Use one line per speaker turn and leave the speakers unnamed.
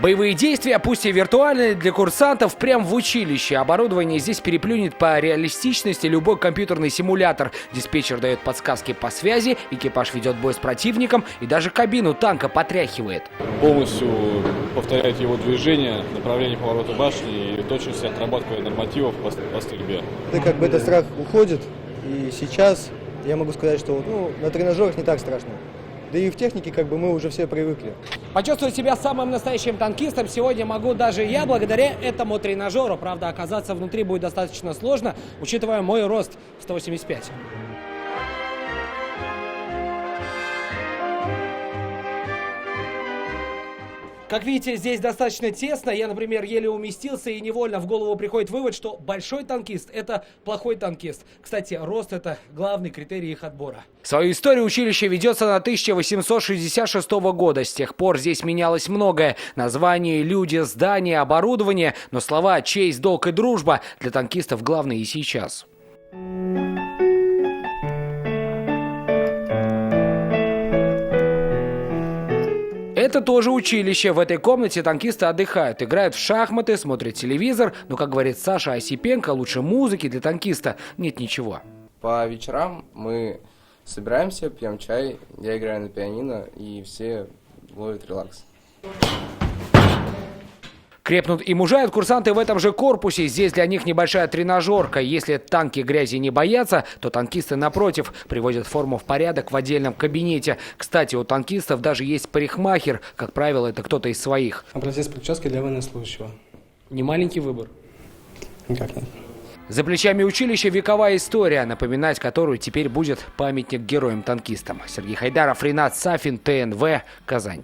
Боевые действия, пусть и виртуальные, для курсантов прям в училище. Оборудование здесь переплюнет по реалистичности любой компьютерный симулятор. Диспетчер дает подсказки по связи, экипаж ведет бой с противником и даже кабину танка потряхивает.
Полностью повторяет его движение, направление поворота башни и точность отработки нормативов по стрельбе.
Этот страх уходит, и сейчас я могу сказать, что на тренажерах не так страшно. Да и в технике мы уже все привыкли.
Почувствовать себя самым настоящим танкистом сегодня могу даже я, благодаря этому тренажеру. Правда, оказаться внутри будет достаточно сложно, учитывая мой рост 185. Как видите, здесь достаточно тесно. Я, например, еле уместился, и невольно в голову приходит вывод, что большой танкист – это плохой танкист. Кстати, рост – это главный критерий их отбора.
Свою историю училище ведется на 1866 года. С тех пор здесь менялось многое. Названия, люди, здания, оборудование. Но слова «честь», «долг» и «дружба» для танкистов главные и сейчас. Это тоже училище. В этой комнате танкисты отдыхают, играют в шахматы, смотрят телевизор. Но, как говорит Саша Осипенко, лучше музыки для танкиста нет ничего.
По вечерам мы собираемся, пьем чай, я играю на пианино, и все ловят релакс.
Крепнут и мужают курсанты в этом же корпусе. Здесь для них небольшая тренажерка. Если танки грязи не боятся, то танкисты, напротив, приводят форму в порядок в отдельном кабинете. Кстати, у танкистов даже есть парикмахер. Как правило, это кто-то из своих.
Образец прически для военнослужащего.
Не маленький выбор.
Никак нет.
За плечами училища вековая история, напоминать которую теперь будет памятник героям-танкистам. Сергей Хайдаров, Ринат Сафин, ТНВ, Казань.